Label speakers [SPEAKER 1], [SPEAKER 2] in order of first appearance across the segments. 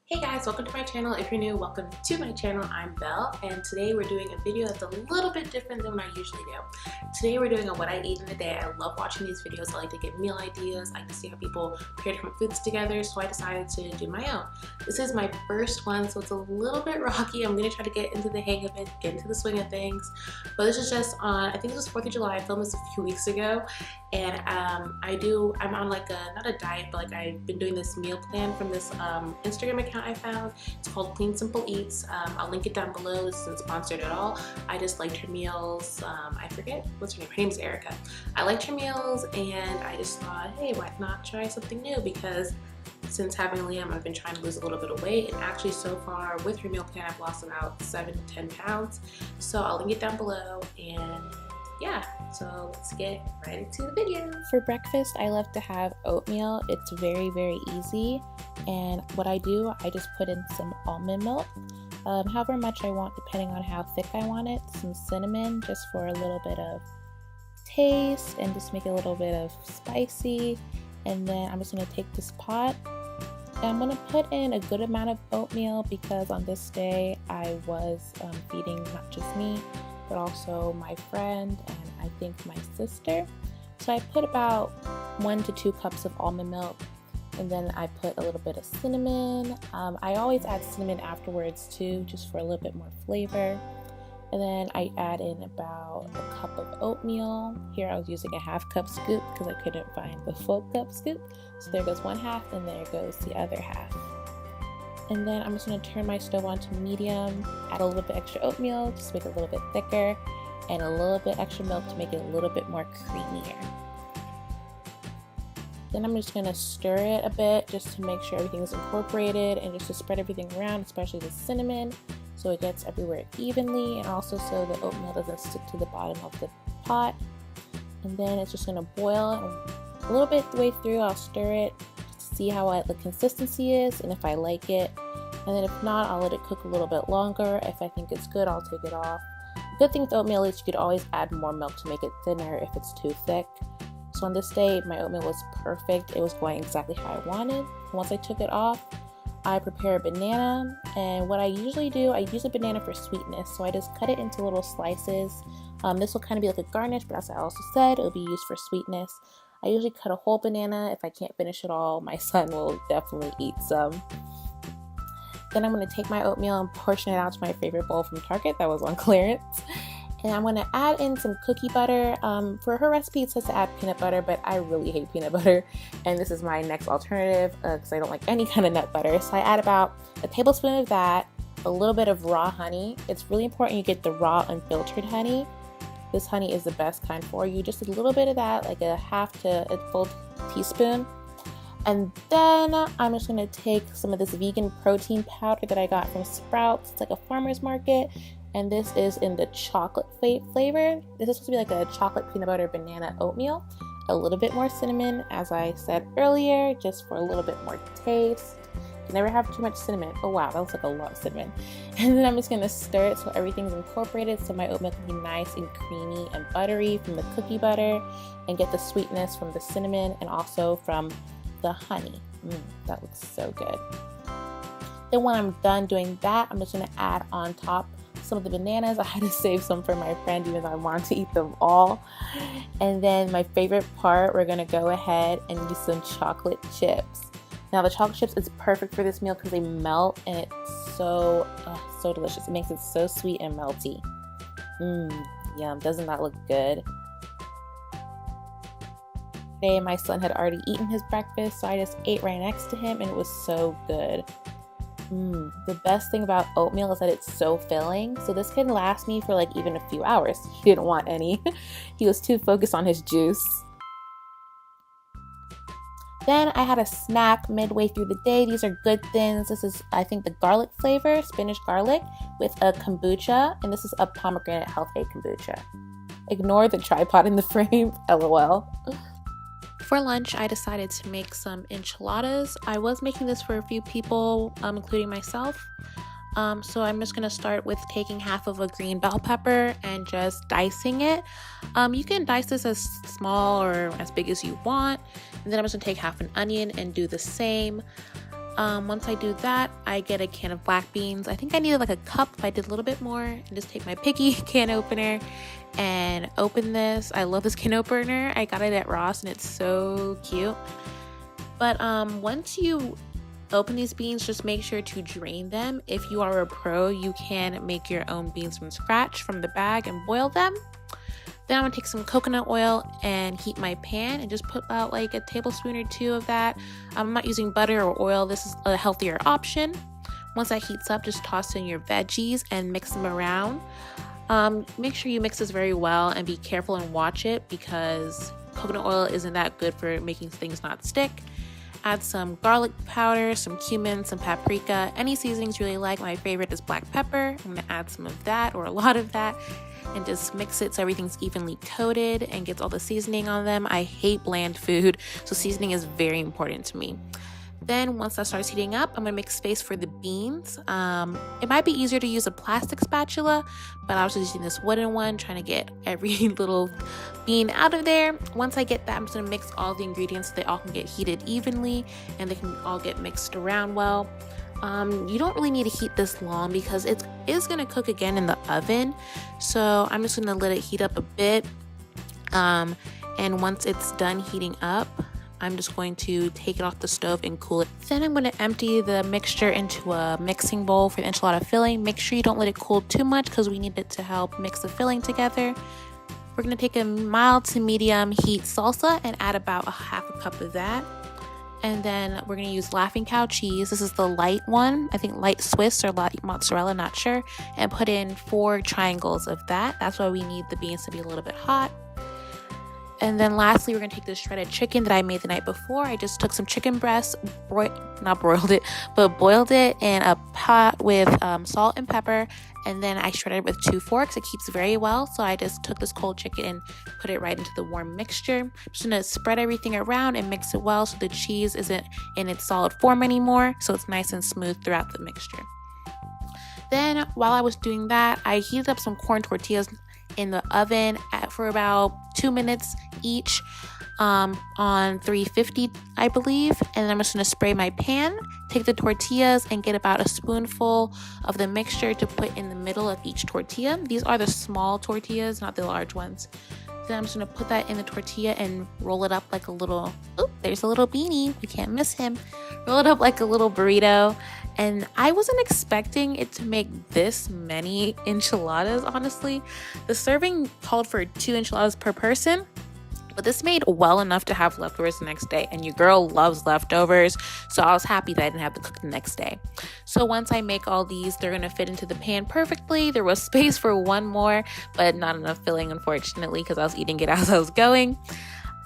[SPEAKER 1] Hey guys, welcome to my channel. If you're new, welcome to my channel. I'm Belle, and today we're doing a video that's a little bit different than what I usually do. Today we're doing a what I eat in a day. I love watching these videos. I like to get meal ideas. I like to see how people pair different foods together, so I decided to do my own. This is my first one, so it's a little bit rocky. I'm gonna try to get into the hang of it, get into the swing of things. But this is just on, I think it was 4th of July. I filmed this a few weeks ago, and I'm on like not a diet, but like I've been doing this meal plan from this Instagram account I found. It's called Clean Simple Eats. I'll link it down below. This isn't sponsored at all. I just liked her meals. I forget what's her name. Her name's Erica. I liked her meals, and I just thought, hey, why not try something new? Because since having Liam, I've been trying to lose a little bit of weight, and actually so far with her meal plan, I've lost about 7 to 10 pounds. So I'll link it down below, and yeah, so let's get right into the video.
[SPEAKER 2] For breakfast, I love to have oatmeal. It's very, very easy. And what I do, I just put in some almond milk, however much I want, depending on how thick I want it. Some cinnamon, just for a little bit of taste and just make it a little bit of spicy. And then I'm just gonna take this pot and I'm gonna put in a good amount of oatmeal because on this day I was feeding not just me, but also my friend and I think my sister. So I put about 1 to 2 cups of almond milk, and then I put a little bit of cinnamon. I always add cinnamon afterwards too, just for a little bit more flavor. And then I add in about a cup of oatmeal. Here I was using a 1/2 cup scoop because I couldn't find the full cup scoop. So there goes 1/2 and there goes the other half. And then I'm just going to turn my stove on to medium, add a little bit extra oatmeal, just make it a little bit thicker, and a little bit extra milk to make it a little bit more creamier. Then I'm just going to stir it a bit just to make sure everything is incorporated and just to spread everything around, especially the cinnamon, so it gets everywhere evenly, and also so the oatmeal doesn't stick to the bottom of the pot. And then it's just going to boil, and a little bit the way through I'll stir it, see how the consistency is and if I like it, and then if not, I'll let it cook a little bit longer. If I think it's good, I'll take it off. The good thing with oatmeal is you could always add more milk to make it thinner if it's too thick. So on this day my oatmeal was perfect. It was going exactly how I wanted. Once I took it off, I prepare a banana, and what I usually do, I use a banana for sweetness, so I just cut it into little slices. This will kind of be like a garnish, but as I also said, it will be used for sweetness. I usually cut a whole banana. If I can't finish it all, my son will definitely eat some. Then I'm going to take my oatmeal and portion it out to my favorite bowl from Target that was on clearance. And I'm going to add in some cookie butter. For her recipe, it says to add peanut butter, but I really hate peanut butter. And this is my next alternative because I don't like any kind of nut butter. So I add about a tablespoon of that, a little bit of raw honey. It's really important you get the raw unfiltered honey. This honey is the best kind for you. Just a little bit of that, like a 1/2 to a full teaspoon. And then I'm just going to take some of this vegan protein powder that I got from Sprouts. It's like a farmer's market. And this is in the chocolate flavor. This is supposed to be like a chocolate peanut butter banana oatmeal. A little bit more cinnamon, as I said earlier, just for a little bit more taste. You never have too much cinnamon. Oh wow, that looks like a lot of cinnamon. And then I'm just gonna stir it so everything's incorporated, so my oatmeal can be nice and creamy and buttery from the cookie butter, and get the sweetness from the cinnamon and also from the honey. That looks so good. Then when I'm done doing that, I'm just gonna add on top some of the bananas. I had to save some for my friend even though I wanted to eat them all. And then my favorite part, we're gonna go ahead and use some chocolate chips. Now the chocolate chips is perfect for this meal because they melt and it's so delicious. It makes it so sweet and melty. Yum, doesn't that look good? Today my son had already eaten his breakfast, so I just ate right next to him and it was so good. The best thing about oatmeal is that it's so filling, so this can last me for like even a few hours. He didn't want any. He was too focused on his juice. Then I had a snack midway through the day. These are good thins. This is, I think, the garlic flavor, spinach garlic, with a kombucha, and this is a pomegranate health-aid kombucha. Ignore the tripod in the frame, lol. For lunch, I decided to make some enchiladas. I was making this for a few people, including myself. So I'm just going to start with taking 1/2 of a green bell pepper and just dicing it. You can dice this as small or as big as you want. And then I'm just going to take 1/2 an onion and do the same. Once I do that, I get a can of black beans. I think I needed like a cup if I did a little bit more. And just take my Piggy can opener and open this. I love this can opener. I got it at Ross and it's so cute. But once you open these beans, just make sure to drain them. If you are a pro, you can make your own beans from scratch from the bag and boil them. Then I'm gonna take some coconut oil and heat my pan and just put out like a tablespoon or 2 of that. I'm not using butter or oil. This is a healthier option. Once that heats up, just toss in your veggies and mix them around. Make sure you mix this very well and be careful and watch it because coconut oil isn't that good for making things not stick. Add some garlic powder, some cumin, some paprika, any seasonings you really like. My favorite is black pepper. I'm gonna add some of that or a lot of that and just mix it so everything's evenly coated and gets all the seasoning on them. I hate bland food, so seasoning is very important to me. Then once that starts heating up, I'm gonna make space for the beans. It might be easier to use a plastic spatula, but I was just using this wooden one, trying to get every little bean out of there. Once I get that, I'm just gonna mix all the ingredients so they all can get heated evenly and they can all get mixed around well. You don't really need to heat this long because it is gonna cook again in the oven. So I'm just gonna let it heat up a bit. And once it's done heating up, I'm just going to take it off the stove and cool it. Then I'm going to empty the mixture into a mixing bowl for the enchilada filling. Make sure you don't let it cool too much because we need it to help mix the filling together. We're going to take a mild to medium heat salsa and add about a half a cup of that. And then we're going to use Laughing Cow cheese. This is the light one. I think light Swiss or light mozzarella, not sure. And put in 4 triangles of that. That's why we need the beans to be a little bit hot. And then lastly, we're going to take this shredded chicken that I made the night before. I just took some chicken breast, boiled it in a pot with salt and pepper. And then I shredded it with 2 forks. It keeps very well. So I just took this cold chicken and put it right into the warm mixture. I'm just going to spread everything around and mix it well so the cheese isn't in its solid form anymore. So it's nice and smooth throughout the mixture. Then while I was doing that, I heated up some corn tortillas in the oven for about 2 minutes each on 350, I believe. And then I'm just going to spray my pan, take the tortillas and get about a spoonful of the mixture to put in the middle of each tortilla. These are the small tortillas, not the large ones. Then I'm just going to put that in the tortilla and roll it up like a little, there's a little beanie, we can't miss him. Roll it up like a little burrito. And I wasn't expecting it to make this many enchiladas, honestly. The serving called for 2 enchiladas per person, but this made well enough to have leftovers the next day. And your girl loves leftovers, so I was happy that I didn't have to cook the next day. So once I make all these, they're gonna fit into the pan perfectly. There was space for 1 more, but not enough filling, unfortunately, because I was eating it as I was going.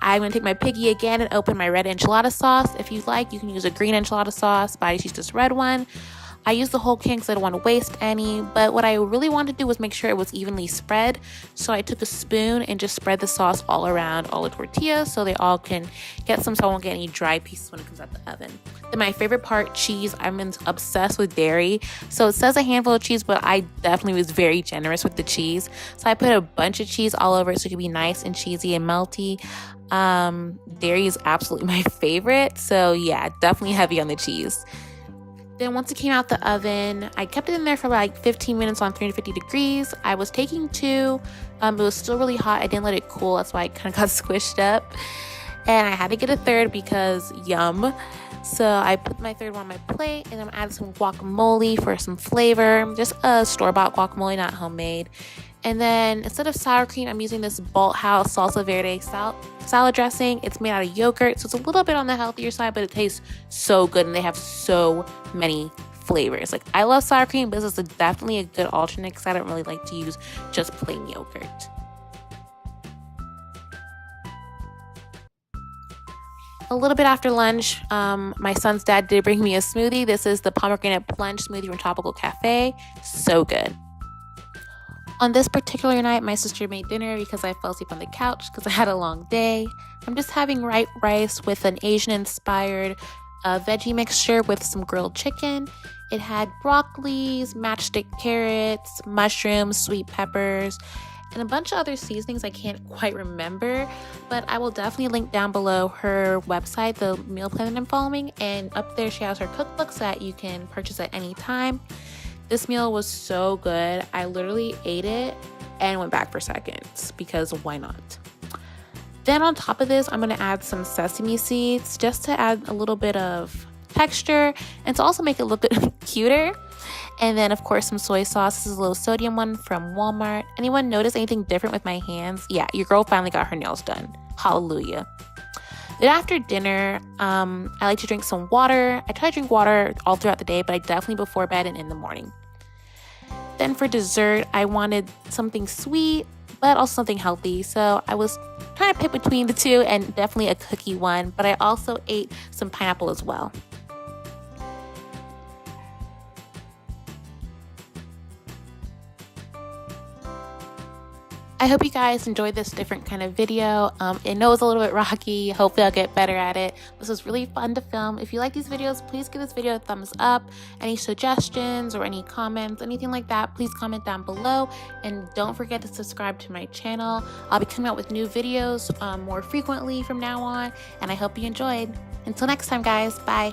[SPEAKER 2] I'm going to take my Piggy again and open my red enchilada sauce. If you like, you can use a green enchilada sauce, but I just used this red one. I used the whole can because I don't want to waste any, but what I really wanted to do was make sure it was evenly spread. So I took a spoon and just spread the sauce all around all the tortillas so they all can get some, so I won't get any dry pieces when it comes out the oven. Then my favorite part, cheese. I'm obsessed with dairy. So it says a handful of cheese, but I definitely was very generous with the cheese. So I put a bunch of cheese all over it so it could be nice and cheesy and melty. Dairy is absolutely my favorite, so yeah, definitely heavy on the cheese. Then once it came out the oven, I kept it in there for like 15 minutes on 350 degrees. I was taking 2. It was still really hot. I didn't let it cool. That's why it kind of got squished up. And I had to get a 3rd because yum. So I put my 3rd one on my plate and I'm adding some guacamole for some flavor. Just a store-bought guacamole, not homemade. And then instead of sour cream, I'm using this Bolt House Salsa Verde salad dressing. It's made out of yogurt, so it's a little bit on the healthier side, but it tastes so good and they have so many flavors. Like, I love sour cream, but this is definitely a good alternate because I don't really like to use just plain yogurt. A little bit after lunch, my son's dad did bring me a smoothie. This is the pomegranate plunge smoothie from Tropical Cafe. So good. On this particular night, my sister made dinner because I fell asleep on the couch because I had a long day. I'm just having white rice with an Asian-inspired veggie mixture with some grilled chicken. It had broccolis, matchstick carrots, mushrooms, sweet peppers, and a bunch of other seasonings I can't quite remember, but I will definitely link down below her website, the meal plan that I'm following, and up there she has her cookbooks that you can purchase at any time. This meal was so good. I literally ate it and went back for seconds because why not? Then on top of this, I'm going to add some sesame seeds just to add a little bit of texture and to also make it look a bit cuter. And then of course some soy sauce. This is a low sodium one from Walmart. Anyone notice anything different with my hands? Yeah, your girl finally got her nails done. Hallelujah. Then after dinner, I like to drink some water. I try to drink water all throughout the day, but I definitely before bed and in the morning. Then for dessert, I wanted something sweet, but also something healthy. So I was trying to pick between the two and definitely a cookie one, but I also ate some pineapple as well. I hope you guys enjoyed this different kind of video. I know it's a little bit rocky. Hopefully I'll get better at it. This was really fun to film. If you like these videos, please give this video a thumbs up. Any suggestions or any comments, anything like that, please comment down below. And don't forget to subscribe to my channel. I'll be coming out with new videos more frequently from now on. And I hope you enjoyed. Until next time, guys. Bye.